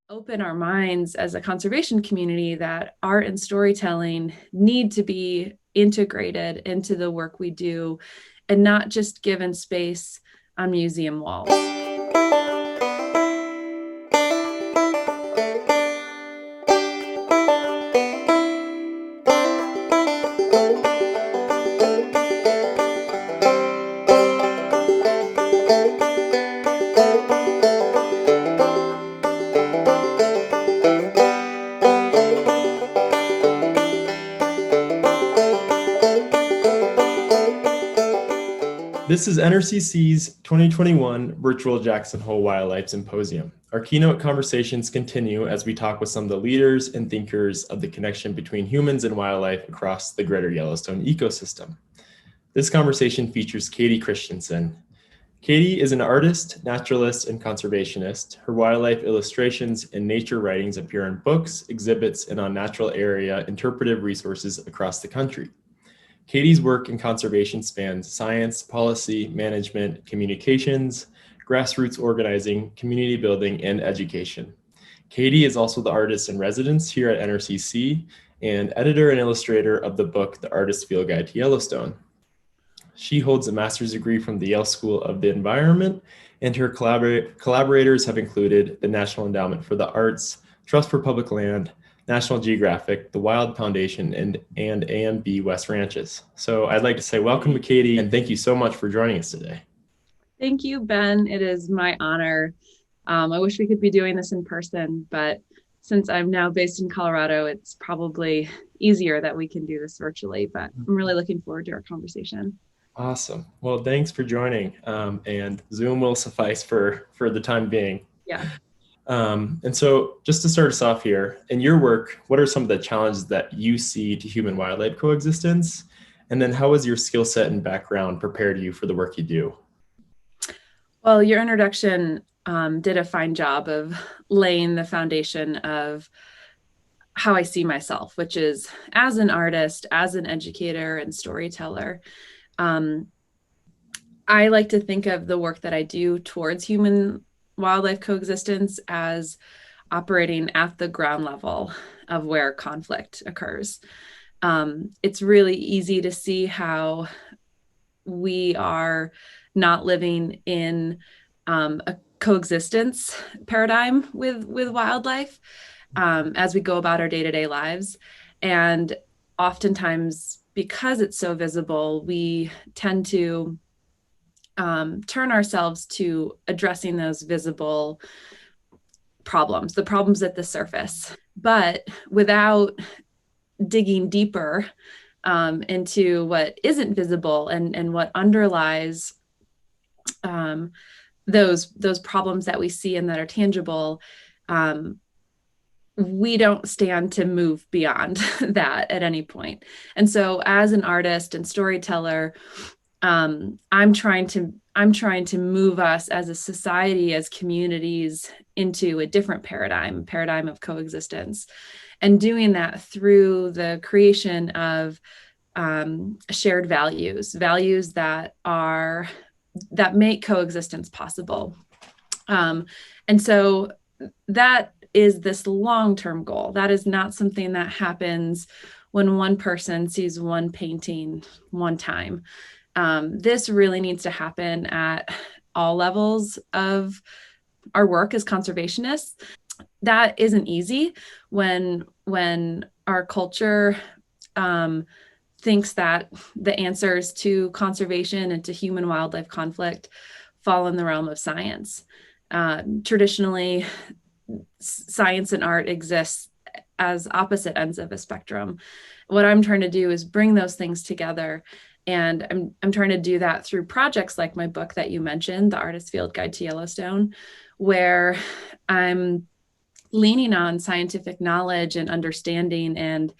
open our minds as a conservation community that art and storytelling need to be integrated into the work we do and not just given space on museum walls. This is NRCC's 2021 Virtual Jackson Hole Wildlife Symposium. Our keynote conversations continue as we talk with some of the leaders and thinkers of the connection between humans and wildlife across the greater Yellowstone ecosystem. This conversation features Katie Christiansen. Katie is an artist, naturalist, and conservationist. Her wildlife illustrations and nature writings appear in books, exhibits, and on natural area interpretive resources across the country. Katie's work in conservation spans science, policy, management, communications, grassroots organizing, community building, and education. Katie is also the artist in residence here at NRCC and editor and illustrator of the book, The Artist's Field Guide to Yellowstone. She holds a master's degree from the Yale School of the Environment, and her collaborators have included the National Endowment for the Arts, Trust for Public Land, National Geographic, the Wild Foundation, and AMB West Ranches. So I'd like to say welcome to Katie, and thank you so much for joining us today. Thank you, Ben. It is my honor. I wish we could be doing this in person, but since I'm now based in Colorado, it's probably easier that we can do this virtually, but I'm really looking forward to our conversation. Awesome. Well, thanks for joining, and Zoom will suffice for the time being. Yeah. And so just to start us off here, in your work, what are some of the challenges that you see to human-wildlife coexistence? And then how has your skill set and background prepared you for the work you do? Well, your introduction did a fine job of laying the foundation of how I see myself, which is as an artist, as an educator and storyteller. I like to think of the work that I do towards human wildlife coexistence as operating at the ground level of where conflict occurs. It's really easy to see how we are not living in a coexistence paradigm with wildlife as we go about our day-to-day lives. And oftentimes, because it's so visible, we tend to turn ourselves to addressing those visible problems, the problems at the surface, but without digging deeper into what isn't visible and what underlies those problems that we see and that are tangible. We don't stand to move beyond that at any point. And so as an artist and storyteller, I'm trying to move us as a society, as communities, into a different paradigm of coexistence, and doing that through the creation of shared values that make coexistence possible. And so that is this long-term goal. That is not something that happens when one person sees one painting one time. This really needs to happen at all levels of our work as conservationists. That isn't easy when our culture thinks that the answers to conservation and to human wildlife conflict fall in the realm of science. Traditionally, science and art exists as opposite ends of a spectrum. What I'm trying to do is bring those things together. And I'm trying to do that through projects like my book that you mentioned, The Artist's Field Guide to Yellowstone, where I'm leaning on scientific knowledge and understanding and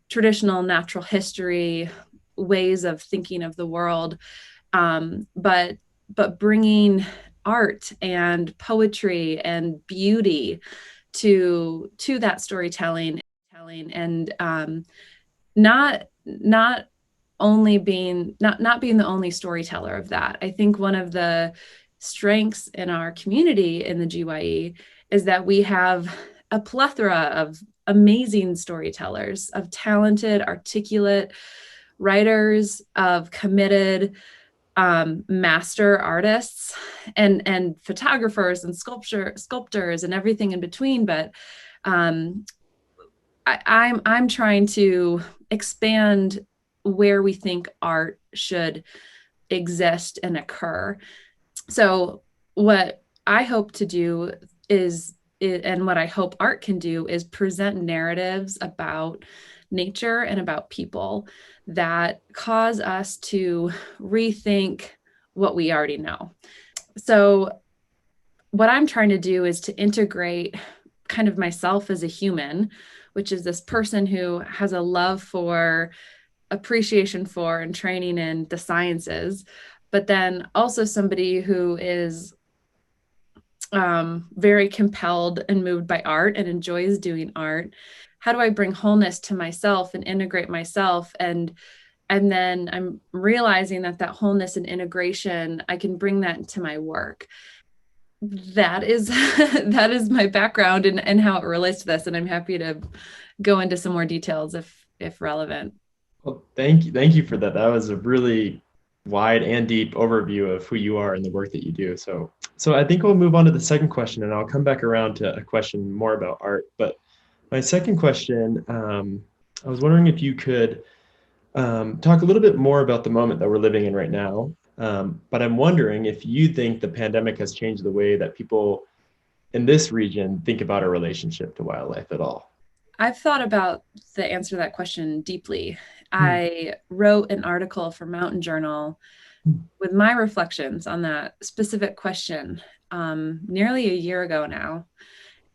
traditional natural history ways of thinking of the world, but bringing art and poetry and beauty to that storytelling, and not being the only storyteller of that. I think one of the strengths in our community in the GYE is that we have a plethora of amazing storytellers, of talented, articulate writers, of committed master artists and photographers and sculptors and everything in between. But um, I'm trying to expand where we think art should exist and occur. So what I hope to do is, and what I hope art can do, is present narratives about nature and about people that cause us to rethink what we already know. So what I'm trying to do is to integrate kind of myself as a human, which is this person who has a love for, appreciation for, and training in the sciences, but then also somebody who is very compelled and moved by art and enjoys doing art. How do I bring wholeness to myself and integrate myself? And then I'm realizing that that wholeness and integration, I can bring that into my work. That is that is my background and how it relates to this. And I'm happy to go into some more details if relevant. Well, thank you for that. That was a really wide and deep overview of who you are and the work that you do. So I think we'll move on to the second question, and I'll come back around to a question more about art. But my second question, I was wondering if you could talk a little bit more about the moment that we're living in right now. But I'm wondering if you think the pandemic has changed the way that people in this region think about our relationship to wildlife at all. I've thought about the answer to that question deeply. Hmm. I wrote an article for Mountain Journal with my reflections on that specific question nearly a year ago now.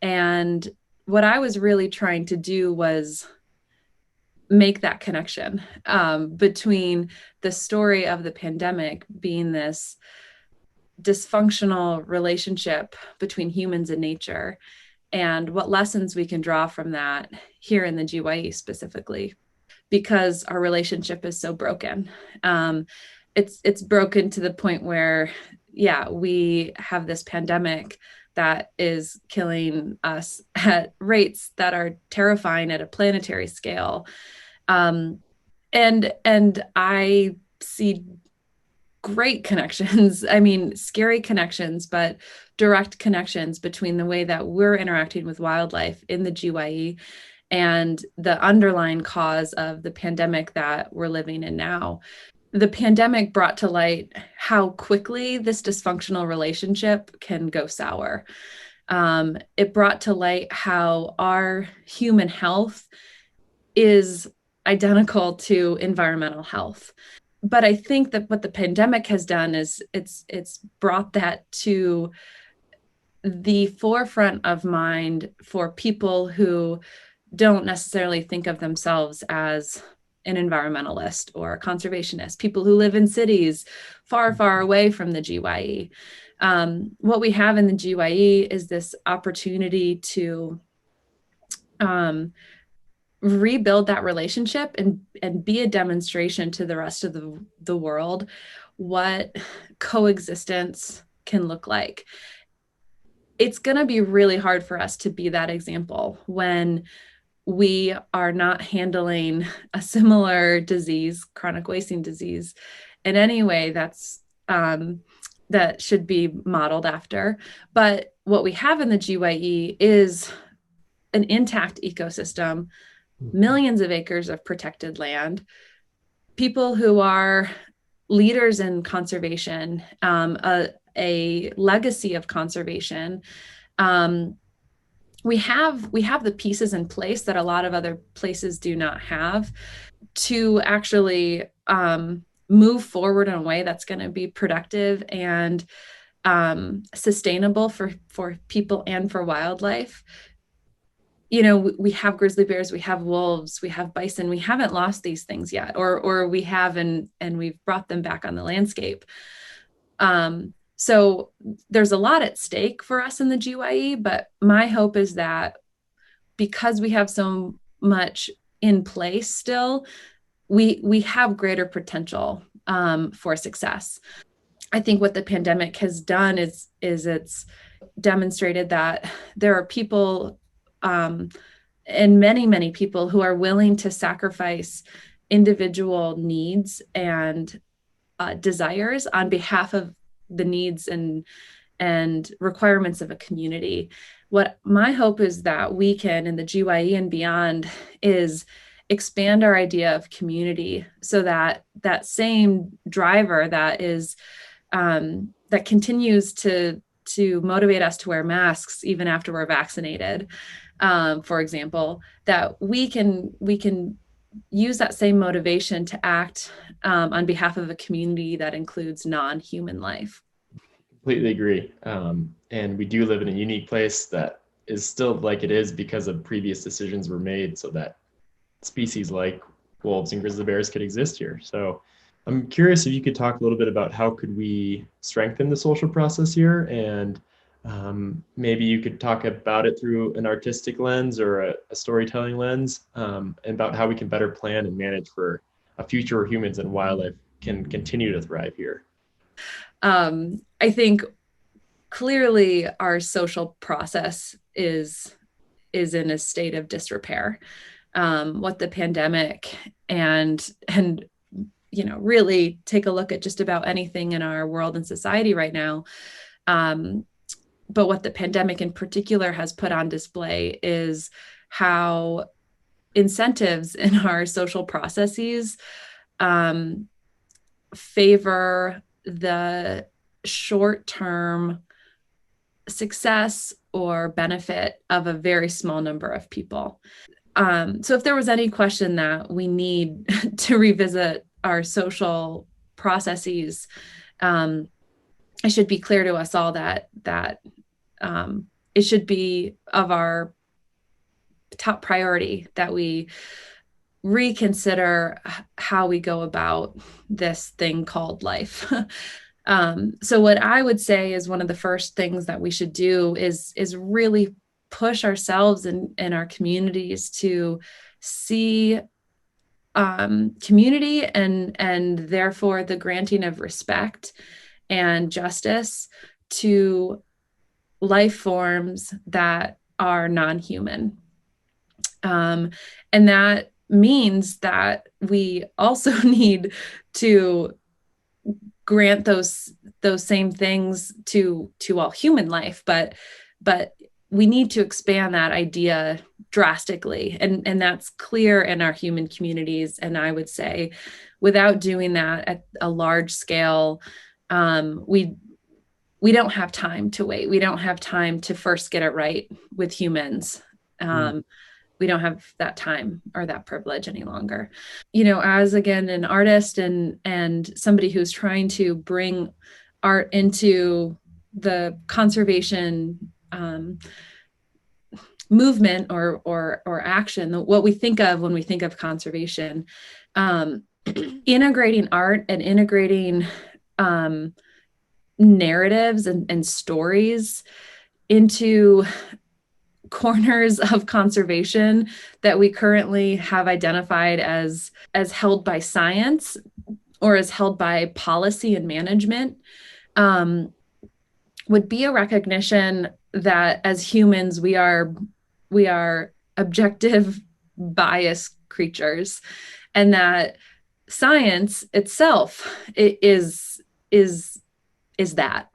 And what I was really trying to do was make that connection between the story of the pandemic being this dysfunctional relationship between humans and nature, and what lessons we can draw from that here in the GYE specifically, because our relationship is so broken. It's broken to the point where, yeah, we have this pandemic that is killing us at rates that are terrifying at a planetary scale. Um, and I see great connections. I mean, scary connections, but direct connections between the way that we're interacting with wildlife in the GYE and the underlying cause of the pandemic that we're living in now. The pandemic brought to light how quickly this dysfunctional relationship can go sour. It brought to light how our human health is identical to environmental health. But I think that what the pandemic has done is it's brought that to the forefront of mind for people who don't necessarily think of themselves as an environmentalist or a conservationist, people who live in cities far, far away from the GYE. What we have in the GYE is this opportunity to rebuild that relationship and be a demonstration to the rest of the world what coexistence can look like. It's going to be really hard for us to be that example when we are not handling a similar disease, chronic wasting disease, in any way that should be modeled after. But what we have in the GYE is an intact ecosystem, millions of acres of protected land, people who are leaders in conservation, a legacy of conservation. We have the pieces in place that a lot of other places do not have to actually move forward in a way that's going to be productive and sustainable for people and for wildlife. You know, we have grizzly bears, we have wolves, we have bison. We haven't lost these things yet, or we have, and we've brought them back on the landscape. So there's a lot at stake for us in the GYE, but my hope is that because we have so much in place still, we have greater potential for success. I think what the pandemic has done is demonstrated that there are people, and many, many people who are willing to sacrifice individual needs and desires on behalf of the needs and requirements of a community. What my hope is that we can, in the GYE and beyond, is expand our idea of community so that that same driver that is that continues to motivate us to wear masks even after we're vaccinated, for example, that we can use that same motivation to act on behalf of a community that includes non-human life. Completely agree. And we do live in a unique place that is still like it is because of previous decisions were made so that species like wolves and grizzly bears could exist here. So I'm curious if you could talk a little bit about how could we strengthen the social process here, and maybe you could talk about it through an artistic lens or a storytelling lens, about how we can better plan and manage for a future where humans and wildlife can continue to thrive here. I think clearly our social process is in a state of disrepair. What the pandemic and really take a look at just about anything in our world and society right now. But what the pandemic in particular has put on display is how incentives in our social processes favor the short-term success or benefit of a very small number of people. So if there was any question that we need to revisit our social processes, it should be clear to us all that it should be of our top priority that we reconsider how we go about this thing called life. So what I would say is one of the first things that we should do is really push ourselves and our communities to see community and therefore the granting of respect and justice to life forms that are non-human. And that means that we also need to grant those same things to all human life, but we need to expand that idea drastically, and that's clear in our human communities. And I would say without doing that at a large scale, we don't have time to wait. We don't have time to first get it right with humans. We don't have that time or that privilege any longer. As again an artist and somebody who's trying to bring art into the conservation movement or action, what we think of when we think of conservation, integrating art and integrating narratives and stories into corners of conservation that we currently have identified as held by science or as held by policy and management, would be a recognition that as humans we are objective biased creatures, and that science itself is that.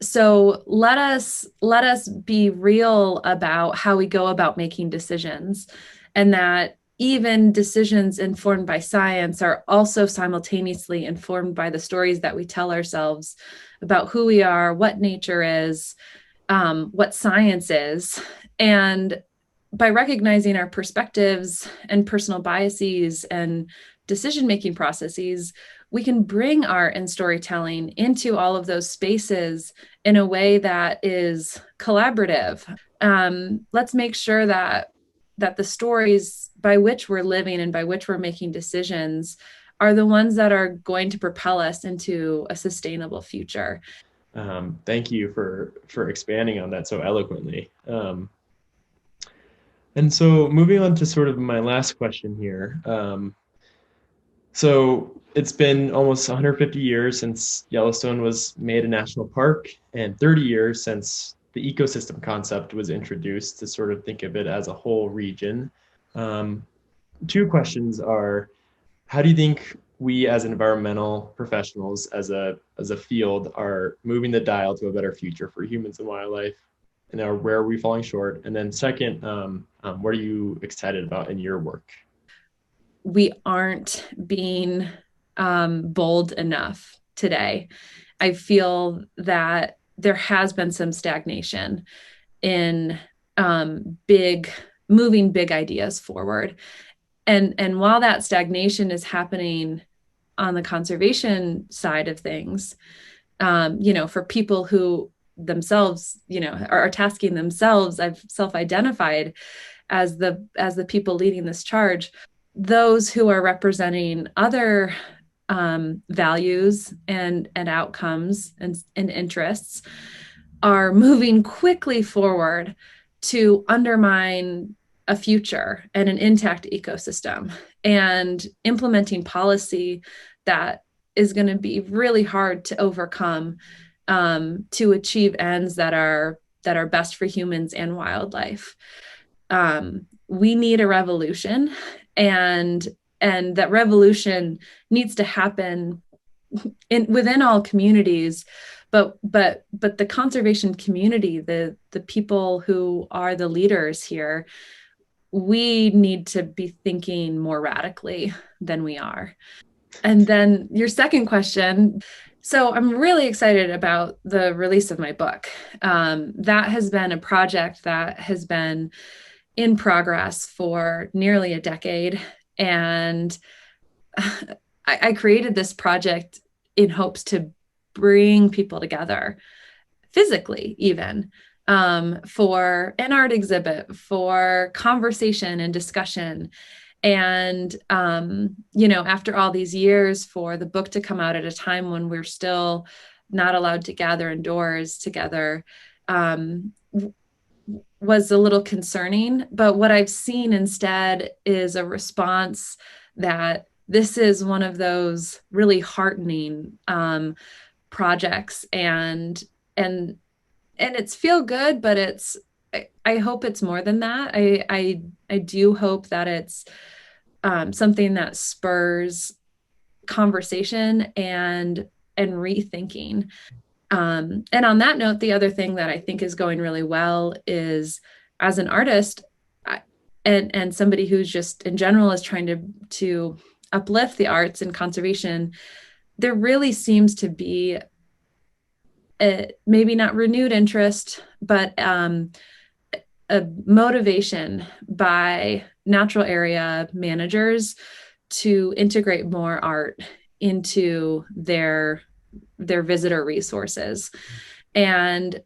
So let us be real about how we go about making decisions, and that even decisions informed by science are also simultaneously informed by the stories that we tell ourselves about who we are, what nature is, what science is. And by recognizing our perspectives and personal biases and decision-making processes, we can bring art and storytelling into all of those spaces in a way that is collaborative. Let's make sure that the stories by which we're living and by which we're making decisions are the ones that are going to propel us into a sustainable future. Thank you for expanding on that so eloquently. And so moving on to sort of my last question here. So it's been almost 150 years since Yellowstone was made a national park, and 30 years since the ecosystem concept was introduced to sort of think of it as a whole region. Um, Two questions are, how do you think we as environmental professionals, as a field, are moving the dial to a better future for humans and wildlife? And where are we falling short? And then second, what are you excited about in your work? We aren't being bold enough today. I feel that there has been some stagnation in big moving big ideas forward. And while that stagnation is happening on the conservation side of things, for people who themselves, are tasking themselves, I've self-identified as the people leading this charge. Those who are representing other values and outcomes and interests are moving quickly forward to undermine a future and an intact ecosystem and implementing policy that is going to be really hard to overcome to achieve ends that are best for humans and wildlife. We need a revolution, and that revolution needs to happen within all communities, but the conservation community, the people who are the leaders here, we need to be thinking more radically than we are. And then your second question. So I'm really excited about the release of my book. That has been a project that has been in progress for nearly a decade. And I created this project in hopes to bring people together physically, even for an art exhibit, for conversation and discussion. And, after all these years, for the book to come out at a time when we're still not allowed to gather indoors together, was a little concerning. But what I've seen instead is a response that this is one of those really heartening projects, and it's feel good, but I hope it's more than that. I do hope that it's something that spurs conversation and rethinking. And on that note, the other thing that I think is going really well is, as an artist, and somebody who's just in general is trying to uplift the arts and conservation, there really seems to be maybe not renewed interest, but a motivation by natural area managers to integrate more art into their visitor resources. And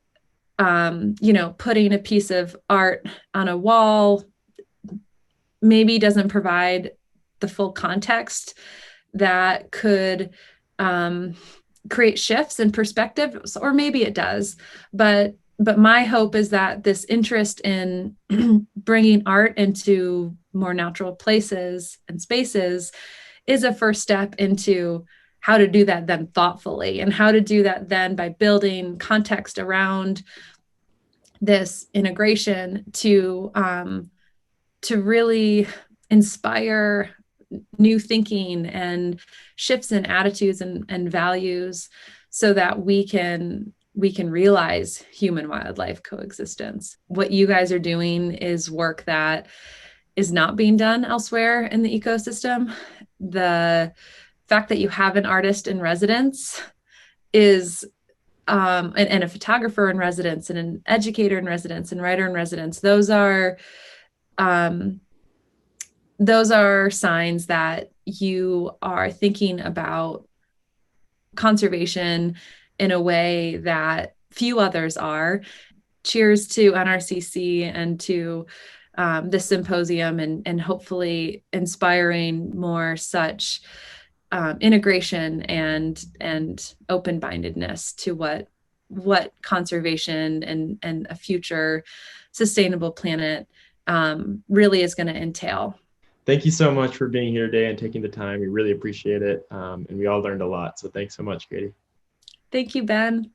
putting a piece of art on a wall maybe doesn't provide the full context that could create shifts in perspective, or maybe it does. But my hope is that this interest in bringing art into more natural places and spaces is a first step into how to do that then thoughtfully, and how to do that then by building context around this integration to really inspire new thinking and shifts in attitudes and values, so that we can realize human wildlife coexistence. What you guys are doing is work that is not being done elsewhere in the ecosystem. The fact that you have an artist in residence is and a photographer in residence and an educator in residence and writer in residence, those are signs that you are thinking about conservation in a way that few others are. Cheers to NRCC and to this symposium, and hopefully inspiring more such integration and open-mindedness to what conservation and a future sustainable planet really is going to entail. Thank you so much for being here today and taking the time. We really appreciate it. And we all learned a lot. So thanks so much, Katie. Thank you, Ben.